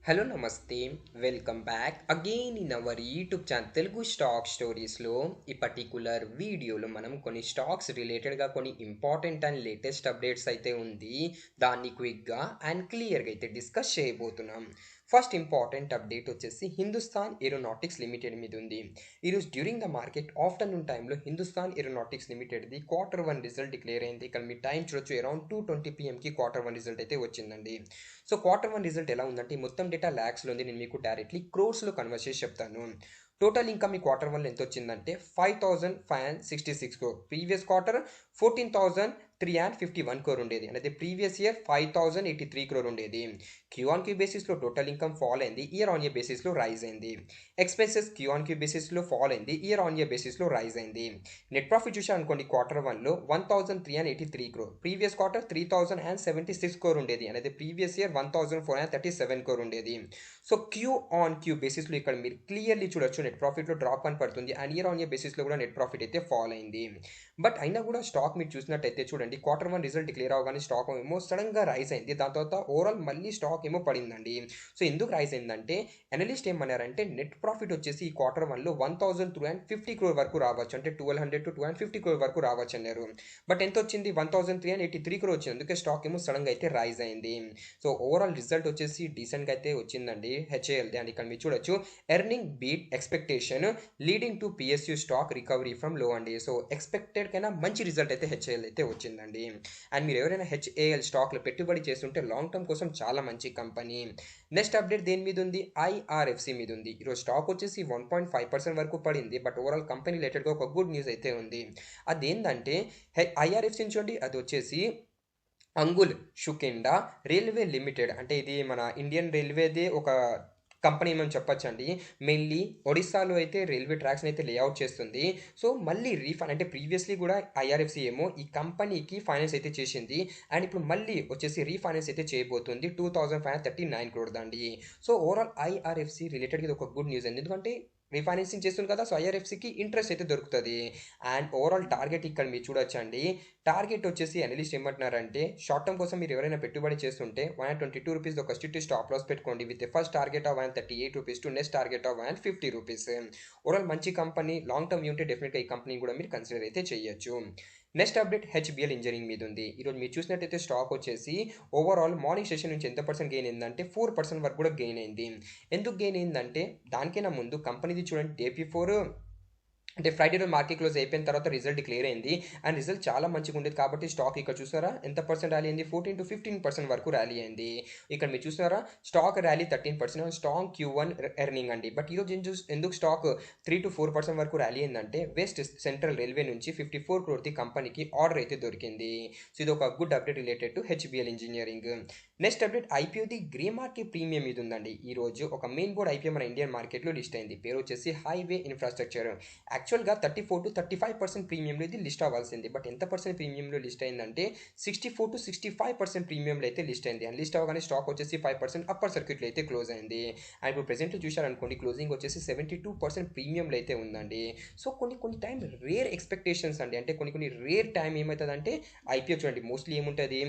Hello నమస్తే. Welcome back again in our YouTube channel Telugu stock స్టోరీస్లో. ఈ పర్టికులర్ వీడియోలో మనం కొన్ని స్టాక్స్ రిలేటెడ్గా కొన్ని ఇంపార్టెంట్ అండ్ లేటెస్ట్ అప్డేట్స్ అయితే ఉంది. దాన్ని క్విక్గా అండ్ క్లియర్గా అయితే డిస్కస్ చేయబోతున్నాం. ఫస్ట్ ఇంపార్టెంట్ అప్డేట్ వచ్చేసి హిందుస్థాన్ ఏరోనాటిక్స్ లిమిటెడ్ మీద ఉంది. ఈరోజు డ్యూరింగ్ ద మార్కెట్ ఆఫ్టర్నూన్ టైంలో హిందుస్థాన్ ఏరోనాటిక్స్ లిమిటెడ్ది Q1 రిజల్ట్ డిక్లేర్ అయింది. ఇక్కడ మీ టైం చూడొచ్చు, అరౌండ్ 2:20 PMకి Q1 రిజల్ట్ అయితే వచ్చిందండి. సో Q1 రిజల్ట్ ఎలా ఉందంటే మొత్తం డేటా ల్యాక్స్లో ఉంది. నేను మీకు డైరెక్ట్లీ క్రోర్స్లో కన్వర్ట్ చేసి చెప్తాను. టోటల్ ఇన్కమ్ ఈ Q1 ఎంత వచ్చిందంటే 5,566 crore. ప్రీవియస్ క్వార్టర్ 14,351 crore ఉండేది. అంటే ప్రీవియస్ ఇయర్ 5,083 crore ఉండేది. క్యూఆన్క్యూ బేసిస్లో టోటల్ ఇన్కమ్ ఫాల్ అయింది, ఇయర్ ఆన్ ఇయర్ బేసిస్లో రైజ్ అయింది. ఎక్స్పెన్సెస్ క్యూఆన్క్యూ బేసిస్లో ఫాల్ అయింది, ఇయర్ ఆన్ ఇయర్ బేసిస్లో రైజ్ అయింది. నెట్ ప్రాఫిట్ చూసారనుకోండి Q1లో 1,383 crore. ప్రీవియస్ క్వార్టర్ 3,076 crore ఉండేది. అనేది ప్రీవియస్ ఇయర్ 1,437 crore ఉండేది. సో క్యూ ఆన్ క్యూ బేసిస్లో ఇక్కడ మీరు క్లియర్లీ చూడొచ్చు నెట్ ప్రాఫిట్లో డ్రాప్ కనపడుతుంది అండ్ ఇయర్ ఆన్ ఇయర్ బేసిస్లో కూడా నెట్ ప్రాఫిట్ అయితే ఫాల్ అయింది. బట్ అయినా కూడా స్టాక్ మీరు చూసినట్టయితే చూడండి, Q1 రిజల్ట్ క్లియర్ అవగానే స్టాక్ ఏమో సడన్గా రైజ్ అయింది. దాని తర్వాత ఓవరాల్ మళ్ళీ స్టాక్ ఏమో పడిందండి. సో ఎందుకు రైజ్ అయిందంటే అనలిస్ట్ ఏమన్నారంటే నెట్ ప్రాఫిట్ వచ్చేసి ఈ Q1లో 1,250 crore వరకు రావచ్చు, అంటే 1,200 to 250 crore వరకు రావచ్చు అన్నారు. బట్ ఎంత వచ్చింది? 1,383 crore వచ్చింది. అందుకే స్టాక్ ఏమో సడన్గా అయితే రైజ్ అయింది. సో ఓవరాల్ రిజల్ట్ వచ్చేసి డీసెంట్గా అయితే వచ్చిందండి హెచ్ఏఎల్ది. అండ్ ఇక్కడ మీరు చూడొచ్చు earning beat expectation leading to PSU stock recovery from లో అండి. సో ఎక్స్పెక్టెడ్ కైనా మంచి రిజల్ట్ అయితే హెచ్ఏఎల్ అయితే వచ్చిందండి. అండ్ మీరు ఎవరైనా హెచ్ఏఎల్ స్టాక్లో పెట్టుబడి చేస్తుంటే లాంగ్ టర్మ్ కోసం చాలా మంచి కంపెనీ. నెక్స్ట్ అప్డేట్ దేని మీద ఉంది? ఐఆర్ఎఫ్సి మీద ఉంది. ఈరోజు స్టాక్ వచ్చేసి 1.5% వరకు పడింది. బట్ ఓవరాల్ కంపెనీ రిలేటెడ్గా ఒక గుడ్ న్యూస్ అయితే ఉంది. అదేంటంటే ఐఆర్ఎఫ్సి చూడండి, అది వచ్చేసి అంగుల్ షుకెండా రైల్వే లిమిటెడ్, అంటే ఇది మన ఇండియన్ రైల్వేదే ఒక కంపెనీ మనం చెప్పొచ్చండి. మెయిన్లీ ఒడిస్సాలో అయితే రైల్వే ట్రాక్స్ని అయితే లేఅవుట్ చేస్తుంది. సో మళ్ళీ రీఫండ్, అంటే ప్రీవియస్లీ కూడా ఐఆర్ఎఫ్సి ఏమో ఈ కంపెనీకి ఫైనాన్స్ అయితే చేసింది అండ్ ఇప్పుడు మళ్ళీ వచ్చేసి రీఫైనాన్స్ అయితే చేయబోతుంది 2,539 crore దండి. సో ఓవరాల్ ఐఆర్ఎఫ్సి రిలేటెడ్గా ఇది ఒక గుడ్ న్యూస్ అండి, ఎందుకంటే రీఫైనాన్సింగ్ చేస్తుంది కదా. సో ఐఆర్ఎఫ్సికి ఇంట్రెస్ట్ అయితే దొరుకుతుంది. అండ్ ఓవరాల్ టార్గెట్ ఇక్కడ మీరు చూడొచ్చండి. టార్గెట్ వచ్చేసి అనలిస్ట్ ఏమంటున్నారంటే షార్ట్ టర్మ్ కోసం మీరు ఎవరైనా పెట్టుబడి చేస్తుంటే 122 రూపీస్ ఒక స్ట్రిక్ట్ స్టాప్ లాస్ పెట్టుకోండి with first target of 138 rupees to next target of 150 rupees. Overall మంచి కంపెనీ, లాంగ్ టర్మ్ ఉంటే డెఫినెట్గా ఈ కంపెనీ కూడా మీరు కన్సిడర్ అయితే చేయొచ్చు. నెక్స్ట్ అప్డేట్ హెచ్బిఎల్ ఇంజనీరింగ్ మీద ఉంది. ఈరోజు మీరు చూసినట్టయితే స్టాక్ వచ్చేసి ఓవరాల్ మార్నింగ్ సెషన్ నుంచి ఎంత పర్సెంట్ గెయిన్ అయిందంటే 4% వరకు కూడా గెయిన్ అయింది. ఎందుకు గెయిన్ అయిందంటే దానికైనా ముందు కంపెనీది చూడండి, డే 4 అంటే ఫ్రైడే రోజు మార్కెట్ క్లోజ్ అయిపోయిన తర్వాత రిజల్ట్ క్లియర్ అయింది అండ్ రిజల్ట్ చాలా మంచిగా ఉండేది. కాబట్టి స్టాక్ ఇక్కడ చూసారా ఎంత పర్సెంట్ ర్యాలీ అయింది? 14 to 15% వరకు ర్యాలీ అయింది. ఇక్కడ మీరు చూసారా stock rally 13%, strong Q1 earning అండి. బట్ ఈరోజు ఎందుకు స్టాక్ 3 to 4% వరకు ర్యాలీ అయిందంటే వెస్ట్ సెంట్రల్ రైల్వే నుంచి 54 crore కంపెనీకి ఆర్డర్ అయితే దొరికింది. సో ఇది ఒక good update related to HBL engineering. Next update ఐపీఓది గ్రే మార్కెట్ ప్రీమియం ఇది ఉందండి. ఈ రోజు ఒక మెయిన్ బోర్డ్ ఐపీఓ మన ఇండియన్ మార్కెట్లో లిస్ట్ అయింది. పేరు వచ్చేసి హైవే ఇన్ఫ్రాస్ట్రక్చర్. యాక్చువల్గా 34 to 35% ప్రీమియంలో ఇది లిస్ట్ అవ్వాల్సింది. బట్ ఎంత పర్సెంట్ ప్రీమియంలో లిస్ట్ అయిందంటే 64 to 65% ప్రీమియంలో అయితే లిస్ట్ అయింది. అండ్ లిస్ట్ అవ్వగానే స్టాక్ వచ్చేసి 5% అప్పర్ సర్క్యూట్లో అయితే క్లోజ్ అయింది. అండ్ ఇప్పుడు ప్రెసెంట్ చూశారనుకోండి క్లోజింగ్ వచ్చేసి 72% ప్రీమియంలో అయితే ఉందండి. సో కొన్ని టైం రేర్ ఎక్స్పెక్టేషన్స్ అండి, అంటే కొన్ని రేర్ టైం ఏమవుతుందంటే ఐపీఓ చూడండి మోస్ట్లీ ఏముంటుంది,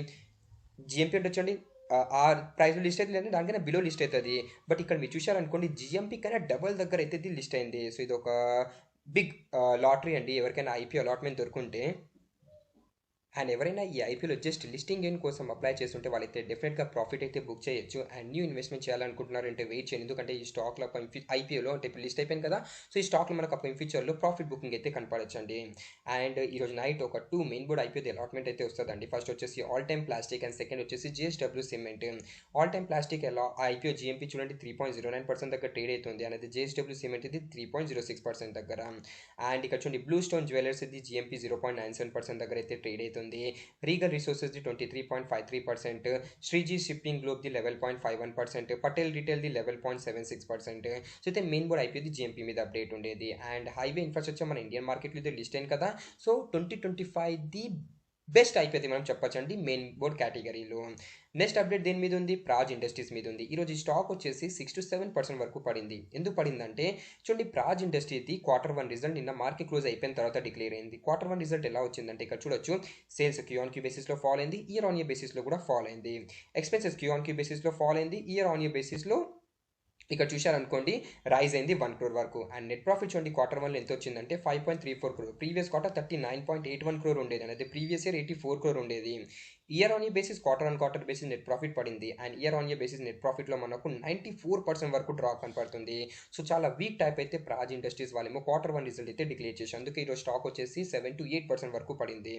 జిఎంపీ అంటే వచ్చండి ఆ ప్రైస్ లిస్ట్ అయితే లేదంటే దానికైనా బిలో లిస్ట్ అవుతుంది. బట్ ఇక్కడ మీరు చూశారనుకోండి జిఎంపీ కన్నా డబల్ దగ్గర అయితే ఇది లిస్ట్ అయింది. సో ఇది ఒక బిగ్ లాటరీ అండి ఎవరికైనా ఐపీఓ అలాట్మెంట్ దొరుకుంటే. అండ్ ఎవరైనా ఈ ఐపీఓలో జస్ట్ లిస్టింగ్ గెయిన్ కోసం అప్లై చేస్తుంటే వాళ్ళైతే డెఫినెట్గా ప్రాఫిట్ అయితే బుక్ చేయొచ్చు. అండ్ న్యూ ఇన్వెస్ట్మెంట్ చేయాలనుకుంటున్నారు అంటే వెయిట్ చేయండి, ఎందుకంటే ఈ స్టాక్లో ఐపీఓలో అంటే ఇప్పుడు లిస్ట్ అయిపోయింది కదా. సో ఈ స్టాక్లో మనకు అప్పుడు ఇన్ ఫ్యూచర్లో ప్రాఫిట్ బుకింగ్ అయితే కనపడచ్చండి. అండ్ ఈరోజు నైట్ ఒక 2 మెయిన్ బోర్డ్ ఐపీఓ అలాట్మెంట్ అయితే వస్తుందండి. ఫస్ట్ వచ్చేసి all time plastic and second వచ్చేసి JSW cement. All time plastic ఎలా ఐపీఓ జిఎంపీ చూడండి 3.09% దగ్గర ట్రేడ్ అవుతుంది. అనేది జేఎస్డబ్ల్యూ సిమెంట్ ఇది 3.06% దగ్గర. అండ్ ఇక్కడ చూడండి బ్లూ స్టోన్ జ్యువెలర్స్ ఇది జిఎంపీ 0.97% దగ్గర అయితే ట్రేడ్ అవుతుంది. Regal resources the 23.53%, Sreeji shipping globe the 11.51%, Patel retail the 11.76%. So అయితే మెయిన్ బోర్డ్ ఐపీఓ జిఎంపీ మీద అప్డేట్ ఉండేది. అండ్ హైవే ఇన్ఫ్రాస్ట్రక్చర్ మన ఇండియన్ మార్కెట్లో ఇది లిస్ట్ అయింది కదా. సో 2025 ది బెస్ట్ అయిపోయింది మనం చెప్పొచ్చండి మెయిన్ బోర్డ్ కేటగిరీలో. నెక్స్ట్ అప్డేట్ దేని మీద ఉంది? ప్రాజ్ ఇండస్ట్రీస్ మీద ఉంది. ఈరోజు ఈ స్టాక్ వచ్చేసి 6 to 7% వరకు పడింది. ఎందుకు పడిందంటే చూడండి ప్రాజ్ ఇండస్ట్రీది Q1 రిజల్ట్ నిన్న మార్కెట్ క్లోజ్ అయిపోయిన తర్వాత డిక్లేర్ అయింది. Q1 రిజల్ట్ ఎలా వచ్చిందంటే ఇక్కడ చూడొచ్చు సేల్స్ క్యూఆన్క్యూ బేసిస్లో ఫాల్ అయింది, ఇయర్ ఆన్ ఇయర్ బేసిస్లో కూడా ఫాల్ అయింది. ఎక్స్పెన్సెస్ క్యూఆన్క్యూ బేసిస్లో ఫాల్ అయింది, ఇయర్ ఆన్ ఇయర్ బేసిస్లో ఇక్కడ చూశారనుకోండి రైజ్ అయింది 1 crore వరకు. అండ్ నెట్ ప్రాఫిట్ చూడండి క్వార్టర్ 1లో ఎంత వచ్చిందంటే 5.34 crore. ప్రీవియస్ క్వార్టర్ 39.81 crore ఉండేది, అనేది ప్రీవియస్ ఇయర్ 84 crore ఉండేది. Year on year basis quarter on quarter basis net profit పడింది. And year on year basis net ప్రాఫిట్లో మనకు 94% వరకు డ్రాప్ కనపడుతుంది. సో చాలా వీక్ టైప్ అయితే ప్రాజ్ ఇండస్ట్రీస్ వాళ్ళేమో క్వార్టర్ 1 రిజల్ట్ అయితే డిక్లేర్ చేశారు. అందుకే ఈరోజు స్టాక్ వచ్చేసి 7 to 8% వరకు పడింది.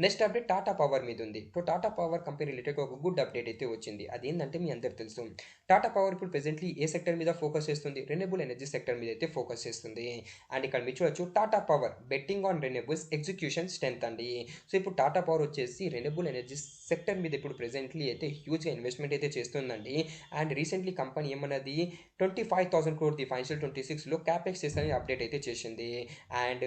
నెక్స్ట్ అప్డేట్ టాటా పవర్ మీద ఉంది. So Tata power company related ఒక గుడ్ అప్డేట్ అయితే వచ్చింది. అదేంటంటే మీ అందరికి తెలుసు, టాటా పవర్ ఇప్పుడు ప్రెసెంట్లీ ఏ సెక్టర్ మీద ఫోకస్ చేస్తుంది? రెన్యూబుల్ ఎనర్జీ సెక్టర్ మీద అయితే ఫోకస్ చేస్తుంది. అండ్ ఇక్కడ మీరు చూడొచ్చు Tata power betting on renewables execution strength అండి. సో ఇప్పుడు టాటా పవర్ వచ్చేసి రెన్యూబుల్ ఎనర్జీ సెక్టర్ మీద ఇప్పుడు ప్రెసెంట్లీ అయితే హ్యూజ్గా ఇన్వెస్ట్మెంట్ అయితే చేస్తుందండి. అండ్ రీసెంట్లీ కంపెనీ ఏమన్నది 25,000 crore ది ఫైనాన్షియల్ 26లో క్యాపెక్స్ చేస్తారని అప్డేట్ అయితే చేసింది. అండ్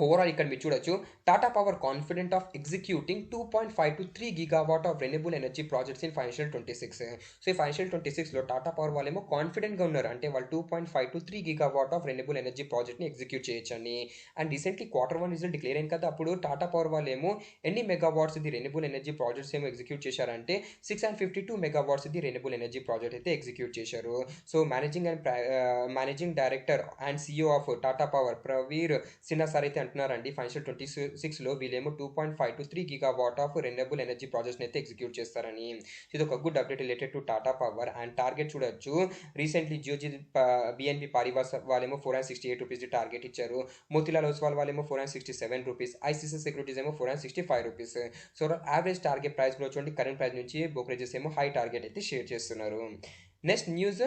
ఓవరాల్ ఇక్కడ మీరు చూడొచ్చు Tata power confident of executing 2.5 to 3 gigawatt of renewable energy projects in financial 26. So ఈ ఫైనాన్షియల్ 26లో టాటా పవర్ వాళ్ళేమో కాన్ఫిడెంట్గా ఉన్నారు, అంటే వాళ్ళు 2.5 to 3 gigawatt of renewable energy ప్రాజెక్ట్ని ఎగ్జిక్యూట్ చేయొచ్చండి. And recently quarter 1 result declare అయింది కదా, అప్పుడు టాటా పవర్ వాళ్ళేమో ఎన్ని మెగావాట్స్ ఇది రెన్యూబుల్ ఎనర్జీ ప్రాజెక్ట్స్ ఏమో ఎగ్జిక్యూట్ చేశారంటే 652 మెగావాట్స్ ఇది రెన్యూబల్ ఎనర్జీ ప్రాజెక్ట్ అయితే ఎగ్జిక్యూట్ చేశారు. So managing director and CEO of Tata power Praveer Sinha sir అయితే అంటున్నారండి, ఫైనాన్షియల్ 26లో వీళ్ళేమో 2.5 to 3 gigawatt of renewable energy ప్రాజెక్ట్ని అయితే ఎగ్జిక్యూట్ చేస్తారని. ఇది ఒక good update related to Tata power. And target చూడొచ్చు, రీసెంట్లీ జియోజీ బిఎన్పి పారివాస్ వాళ్ళేమో 468 రూపీస్ టార్గెట్ ఇచ్చారు. మోతిలాల్ ఓస్వాల్ వాళ్ళేమో 467 రూపీస్, ఐసిసి సెక్యూరిటీస్ ఏమో 465 rupees. So average target price కూడా చూడండి, కరెంట్ ప్రైస్ నుంచి బ్రోకరేజెస్ ఏమో హై టార్గెట్ అయితే షేర్ చేస్తున్నారు. నెక్స్ట్ న్యూస్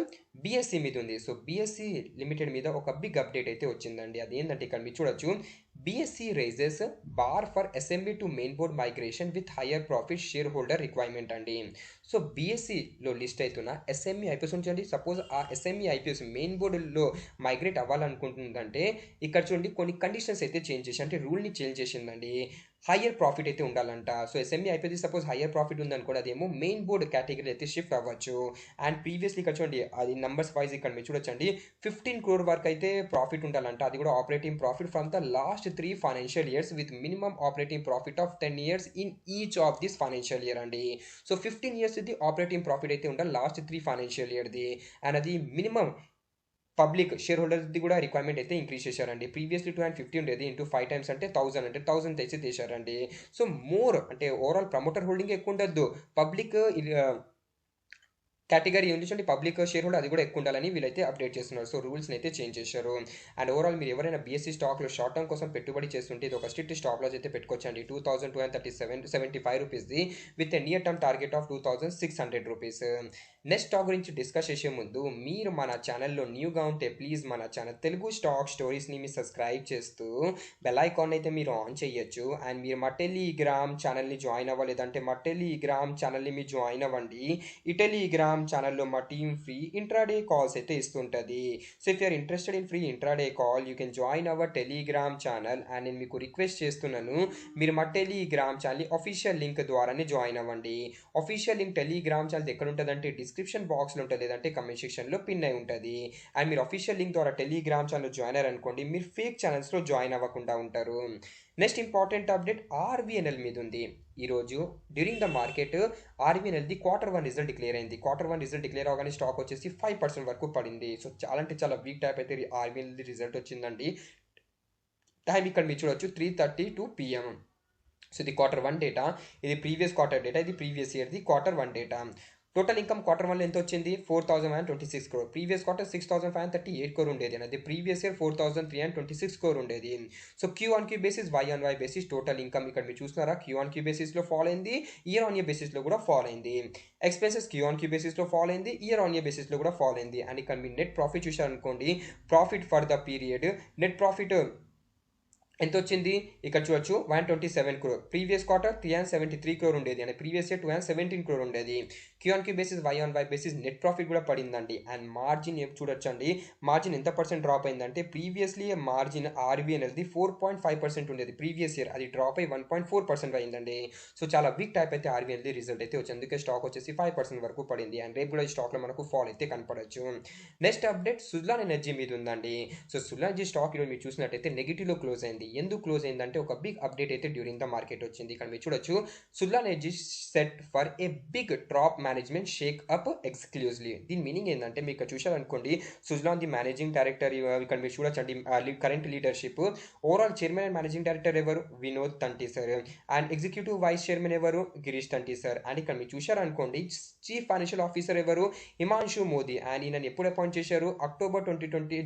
బిఎస్సి మీద ఉంది. సో బిఎస్సి లిమిటెడ్ మీద ఒక బిగ్ అప్డేట్ అయితే వచ్చిందండి. అదేంటంటే ఇక్కడ మీరు చూడొచ్చు, BSE raises bar for SME to main board migration with higher profit share holder requirement అండి. సో బిఎస్సిలో లిస్ట్ అవుతున్న ఎస్ఎంఈ ఐపీఎస్ ఉంచండి, సపోజ్ ఆ ఎస్ఎంఈ ఐపీఎస్ మెయిన్ బోర్డులో మైగ్రేట్ అవ్వాలనుకుంటుందంటే ఇక్కడ చూడండి కొన్ని కండిషన్స్ అయితే చేంజ్ చేసి, అంటే రూల్ని చేంజ్ చేసిందండి. హయ్యర్ ప్రాఫిట్ అయితే ఉండాలంట. సో ఎస్ఎంఈ అయిపోయింది, సపోజ్ హయ్యర్ ప్రాఫిట్ ఉందనుకోండి, అదేమో మెయిన్ బోర్డ్ కేటగిరీ అయితే షిఫ్ట్ అవ్వచ్చు. అండ్ ప్రీవియస్లీ ఇక్కడ చూడండి అది నంబర్స్ వైజ్ ఇక్కడ మీరు చూడొచ్చండి, 15 crore వరకు అయితే ప్రాఫిట్ ఉండాలంట. అది కూడా operating profit from the last 3 financial years with minimum operating profit of 10 years in each of this financial year అండి. సో 15 years ఇది ఆపరేటింగ్ ప్రాఫిట్ అయితే ఉండాలి లాస్ట్ 3 financial yearది. అండ్ అది మినిమం పబ్లిక్ షేర్ హోల్డర్ది కూడా రిక్వైర్మెంట్ అయితే ఇంక్రీజ్ చేశారండి. Previously 250 ఉండేది, into 5 times అంటే 1000, అంటే 1000 తెచ్చి తీశారండి. సో మోర్ అంటే ఓవరాల్ ప్రమోటర్ హోల్డింగ్ ఎక్కువ ఉండద్దు, పబ్లిక్ కేటగిరీ ఉంది చూడండి పబ్లిక్ షేర్ హోల్డర్, అది కూడా ఎక్కువ ఉండాలని వీళ్ళైతే అప్డేట్ చేస్తున్నారు. సో రూల్స్ని అయితే చేంజ్ చేశారు. అండ్ ఓవరాల్ మీరు ఎవరైనా బీఎస్సీ స్టాక్లో షార్ట్ టర్మ్ కోసం పెట్టుబడి చేస్తుంటే ఇది ఒక స్ట్రిక్ట్ స్టాప్ లాస్ అయితే పెట్టుకోవచ్చండి. 2275 రూపీస్ది with near term target of 2600 rupees. Next stock గురించి డిస్కస్ చేసే ముందు మీరు మన ఛానల్లో న్యూగా ఉంటే ప్లీజ్ మన ఛానల్ తెలుగు స్టాక్ స్టోరీస్ని మీరు సబ్స్క్రైబ్ చేస్తూ బెల్ ఐకాన్ అయితే మీరు ఆన్ చేయొచ్చు. అండ్ మీరు మా టెలిగ్రామ్ ఛానల్ని జాయిన్ అవ్వలేదంటే మా టెలిగ్రామ్ ఛానల్ని మీరు జాయిన్ అవ్వండి. ఈ టెలిగ్రామ్ ఛానల్లో మా టీమ్ ఫ్రీ ఇంట్రాడే కాల్స్ అయితే ఇస్తుంటుంది. So if you're interested in free intraday call you can join our Telegram channel. And నేను మీకు రిక్వెస్ట్ చేస్తున్నాను, మీరు మా టెలిగ్రామ్ ఛానల్ అఫీషియల్ లింక్ ద్వారానే జాయిన్ అవ్వండి. అఫీషియల్ లింక్ టెలిగ్రామ్ ఛానల్ ఎక్కడ ఉంటుందంటే డిస్క్రిప్షన్ బాక్స్లో ఉంటుంది, లేదంటే కమెంట్ సెక్షన్లో పిన్ అయి ఉంటుంది. అండ్ మీరు అఫీషియల్ లింక్ ద్వారా టెలిగ్రామ్ ఛానల్ జాయిన్ అయ్యారు అనుకోండి, మీరు ఫేక్ ఛానల్స్లో జాయిన్ అవ్వకుండా ఉంటారు. నెక్స్ట్ ఇంపార్టెంట్ అప్డేట్ ఆర్వీఎన్ఎల్ మీద ఉంది. ఈరోజు డ్యూరింగ్ ద మార్కెట్ ఆర్వీఎన్ఎల్ది Q1 రిజల్ట్ డిక్లేర్ అయింది. Q1 రిజల్ట్ డిక్లేర్ అవగానే స్టాక్ వచ్చేసి 5% వరకు పడింది. సో చాలా అంటే చాలా వీక్ టైప్ అయితే ఆర్వీఎన్ఎల్ది రిజల్ట్ వచ్చిందండి. టైం ఇక్కడ మీరు చూడొచ్చు 3:32 PM. సో ఇది Q1 డేటా, ఇది ప్రీవియస్ క్వార్టర్ డేటా, ఇది ప్రీవియస్ ఇయర్ది Q1 డేటా. టోటల్ ఇన్కమ్ Q1లో ఎంత వచ్చింది? 4,126 crore. ప్రీవియస్ క్వార్టర్ 6,538 crore ఉండేది, అనేది ప్రీవియస్ ఇయర్ 4,326 crore ఉండేది. So Q1Q basis YoY basis total income ఇక్కడ మీరు చూస్తున్నారా, Q1Q బేసిస్లో ఫాల్ అయింది, ఇయర్ ఆన్ ఇయర్ బేసిస్లో కూడా ఫాల్ అయింది. ఎక్స్పెన్సెస్ Q1Q బేసిస్లో ఫాల్ అయింది, ఇయర్ ఆన్ ఇయర్ బేసిస్లో కూడా ఫాల్ అయింది. అండ్ ఇక్కడ మీరు నెట్ ప్రాఫిట్ చూసారనుకోండి, profit for the period net profit ఎంత వచ్చింది ఇక్కడ చూడొచ్చు 127 crore. ప్రీవియస్ క్వార్టర్ 373 crore ఉండేది, అంటే ప్రీవియస్ ఇయర్ 217 crore ఉండేది. Q1Q basis YoY basis net profit కూడా పడిందండి. అండ్ మార్జిన్ చూడొచ్చు అండి, మార్జిన్ ఎంత పర్సెంట్ డ్రాప్ అయిందంటే ప్రీవియస్లీ మార్జిన్ ఆర్బీఎన్ఎల్ది 4.5% ఉండేది ప్రీవియస్ ఇయర్, అది డ్రాప్ అయ్యి 1.4% అయిందండి. సో చాలా వీక్ టైప్ అయితే ఆర్బీఎన్ఎల్ది రిజల్ట్ అయితే వచ్చింది, అందుకే స్టాక్ వచ్చేసి 5% వరకు పడింది. అండ్ రేపు కూడా ఈ స్టాక్లో మనకు ఫాల్ అయితే కనపడచ్చు. నెక్స్ట్ అప్డేట్ సుజలాన్ ఎనర్జీ మీద ఉందండి. సో సుజలాన్ ఎనర్జీ స్టాక్ ఈరోజు మీరు చూసినట్టయితే నెగిటివ్లో క్లోజ్ అయింది. ఎందుకు క్లోజ్ అయిందంటే ఒక బిగ్ అప్డేట్ అయితే డ్యూరింగ్ ద మార్కెట్ వచ్చింది. ఇక్కడ మీరు చూడొచ్చు Suzlon Energy set for a big top management shake up exclusively. దీని మీనింగ్ ఏంటంటే మీకు ఇక్కడ చూశారనుకోండి, సుజలాన్ ది మేనేజింగ్ డైరెక్టర్ ఇక్కడ మీరు చూడొచ్చండి current leadership. Overall chairman and managing director ఎవరు? Vinod Tanti sir. And executive vice chairman ఎవరు? గిరీష్ తంటి సార్. అండ్ ఇక్కడ మీరు చూశారనుకోండి చీఫ్ ఫైనాన్షియల్ ఆఫీసర్ ఎవరు? హిమాంశు మోదీ. అండ్ ఈయన ఎప్పుడు అపాయింట్ చేశారు?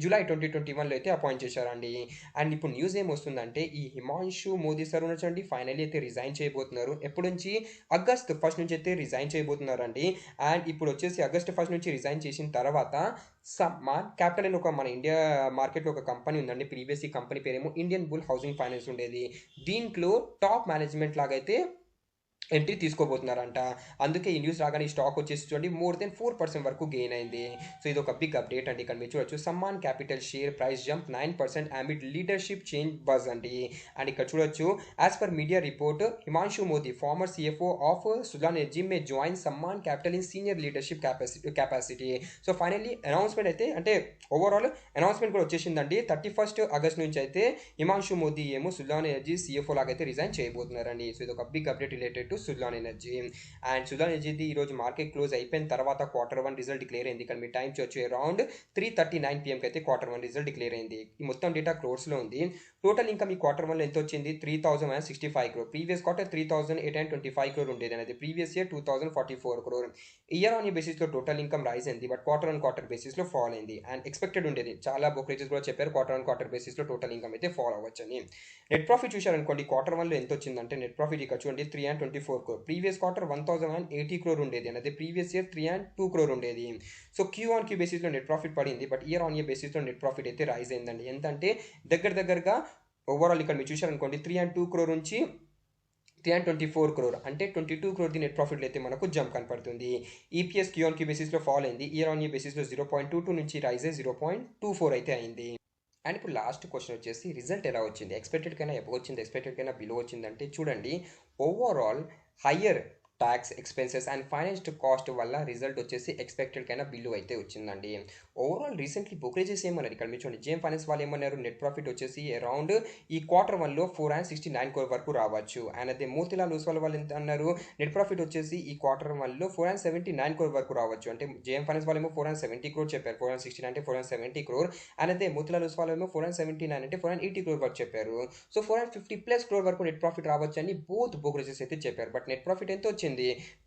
జూలై 2021లో అయితే అపాయింట్ చేశారండి. అండ్ ఇప్పుడు న్యూస్ ఏం వస్తుందంటే ఈ హిమాంశు మోదీ సార్ ఉన్నచండి ఫైనల్లీ అయితే రిజైన్ చేయబోతున్నారు. ఎప్పుడు నుంచి? ఆగస్ట్ 1 నుంచి అయితే రిజైన్ చేయబోతున్నారండి. అండ్ ఇప్పుడు వచ్చేసి ఆగస్ట్ 1 నుంచి రిజైన్ చేసిన తర్వాత సమ్మాన్ క్యాపిటల్ అని ఒక మన ఇండియా మార్కెట్లో ఒక కంపెనీ ఉందండి. ప్రీవియస్ ఈ కంపెనీ పేరేమో ఇండియన్ బుల్ హౌసింగ్ ఫైనాన్స్ ఉండేది. దీంట్లో టాప్ మేనేజ్మెంట్ లాగా అయితే ఎంట్రీ తీసుకోబోతున్నారంట. అందుకే ఈ న్యూస్ రాగానే ఈ స్టాక్ వచ్చేసి చూడండి మోర్ దెన్ 4% వరకు గెయిన్ అయింది. సో ఇది ఒక బిగ్ అప్డేట్ అండి. ఇక్కడ మీరు చూడొచ్చు Samman Capital share price jump 9% amid leadership change buzz అండి. అండ్ ఇక్కడ చూడొచ్చు as per media report Himanshu Modi former CFO of Suzlon Energy may join Samman Capital in senior leadership capacity. So finally announcement అయితే అంటే ఓవరాల్ అనౌన్స్మెంట్ కూడా వచ్చేసిందండి. 31 ఆగస్ట్ నుంచి అయితే హిమాంశు మోదీ ఏమో సుజలాన్ ఎనర్జీ సిఎఫ్ఓ లాగా అయితే రిజైన్ చేయబోతున్నారండి. సో ఇది ఒక big update related to Suzlon Energy. And Suzlon ఎనర్జీది ఈరోజు మార్కెట్ క్లోజ్ అయిపోయిన తర్వాత Q1 రిజల్ట్ డిక్లేర్ అయింది. ఇక్కడ మీ టైం వచ్చి అరౌండ్ 3:39 PM అయితే Q1 రిజల్ట్ డిక్లేర్ అయింది. ఈ మొత్తం డేటా క్రోర్స్లో ఉంది. టోటల్ ఇన్కమ్ ఈ Q1లో ఎంత వచ్చింది? 3,065 crore. ప్రీవియస్ క్వార్టర్ 3,825 crore ఉండేది అనేది. Previous year 2,044 crore. Year on year బేసిస్లో టోటల్ ఇన్కమ్ రైజ్ అయింది. బట్ క్వార్టర్ బేసిస్లో ఫాల్ అయింది. అండ్ ఎక్స్పెక్టెడ్ ఉండేది, చాలా బ్రోకరేజెస్ కూడా చెప్పారు క్వార్టర్ బేసిస్లో టోటల్ ఇన్కమ్ అయితే ఫాల్ అవ్వచ్చని. నెట్ ప్రాఫిట్ చూశారనుకోండి Q1లో ఎంత వచ్చిందంటే నెట్ ప్రాఫిట్ ఇక్కడ చూడండి 324 crore. ప్రీవియస్ క్వార్టర్ 1,080 crore ఉండేది అనేది. ప్రీవియస్ ఇయర్ 302 crore ఉండేది. సో Q1 బేసిస్లో నెట్ ప్రాఫిట్ పడింది. బట్ ఇయర్ ఆన్ ఇయర్ బేసిస్లో నెట్ ప్రాఫిట్ అయితే రైజ్ అయిందండి. ఎంతంటే దగ్గరగా ఓవరాల్ ఇక్కడ మీరు చూశారనుకోండి 302 crore నుంచి 324 crore అంటే 22 crore ది నెట్ ప్రాఫిట్ అయితే మనకు జంప్ కనపడుతుంది. ఈపీఎస్ Q1 బేసిస్లో ఫాల్ అయింది. ఇయర్ ఆన్ ఇయర్ బేసిస్లో 0.22 నుంచి రైజ్ అయ్యి 0.24 అయితే అయింది. అండ్ ఇప్పుడు లాస్ట్ క్వశ్చన్ వచ్చేసి రిజల్ట్ ఎలా వచ్చింది? ఎక్స్పెక్టెడ్ కైనా ఎబో వచ్చింది, ఎక్స్పెక్టెడ్ కైనా బిలో వచ్చిందంటే చూడండి overall higher tax expenses and finance cost వల్ల రిజల్ట్ వచ్చేసి ఎక్స్పెక్టెడ్ కైనా బిల్లు అయితే వచ్చిందండి. ఓవరాల్ రీసెంట్లీ బ్రోకరేజెస్ ఏమన్నారు ఇక్కడ మీరు చూడండి జేఎం ఫైనాన్స్ వాళ్ళు ఏమన్నారు నెట్ ప్రాఫిట్ వచ్చేసి అరౌండ్ ఈ Q1లో 469 crore వరకు రావచ్చు. అండ్ అదే మోతిలాల్ ఓస్వాల్ వాళ్ళు ఎంత అన్నారు? నెట్ ప్రాఫిట్ వచ్చేసి ఈ Q1లో 479 crore వరకు రావచ్చు. అంటే జేఎం ఫైనాన్స్ వాళ్ళు ఏమో 470 crore చెప్పారు, 469 అంటే 470 crore. అండ్ అదే మోతిలాల్ ఓస్వాల్ ఏమో 479 అంటే 480 crore వరకు చెప్పారు. సో 450+ crore వరకు నెట్ ప్రాఫిట్ రావచ్చు అని బోత్ బ్రోకరేజెస్ అయితే చెప్పారు. బట్ నెట్ ప్రాఫిట్ ఎంత వచ్చింది?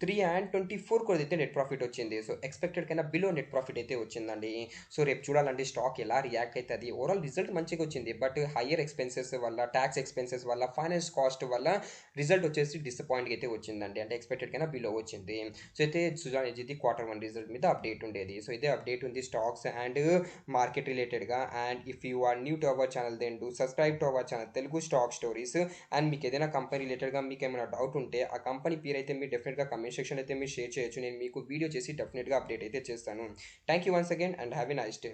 324 crore అయితే నెట్ ప్రాఫిట్ వచ్చింది. సో ఎక్స్పెక్టెడ్ కన్నా బిలో నెట్ ప్రాఫిట్ అయితే వచ్చిందండి. సో రేపు చూడాలండి స్టాక్ ఎలా రియాక్ట్ అవుతుంది. ఓవరాల్ రిజల్ట్ మంచిగా వచ్చింది. బట్ హయ్యర్ ఎక్స్పెన్సెస్ వల్ల, ట్యాక్స్ ఎక్స్పెన్సెస్ వల్ల, ఫైనాన్స్ కాస్ట్ వల్ల రిజల్ట్ వచ్చేసి డిసప్పాయింట్ అయితే వచ్చిందండి. అంటే ఎక్స్పెక్టెడ్ కన్నా బిలో వచ్చింది. సో అయితే సుజలాన్ ఎనర్జీ Q1 రిజల్ట్ మీద అప్డేట్ ఉండేది. సో ఇదే అప్డేట్ ఉంది స్టాక్స్ అండ్ మార్కెట్ రిలేటెడ్గా. And if you are new to our channel then do subscribe to our channel Telugu Stock Stories. And మీకు ఏదైనా కంపెనీ రిలేటెడ్గా మీకు ఏమైనా డౌట్ ఉంటే ఆ కంపెనీ పేరు అయితే మీరు డెఫినెట్గా కమెంట్ సెక్షన్ అయితే మీరు షేర్ చేయొచ్చు. నేను మీకు వీడియో చేసి డెఫినెట్గా అప్డేట్ అయితే చేస్తాను. Thank you once again and have a nice day.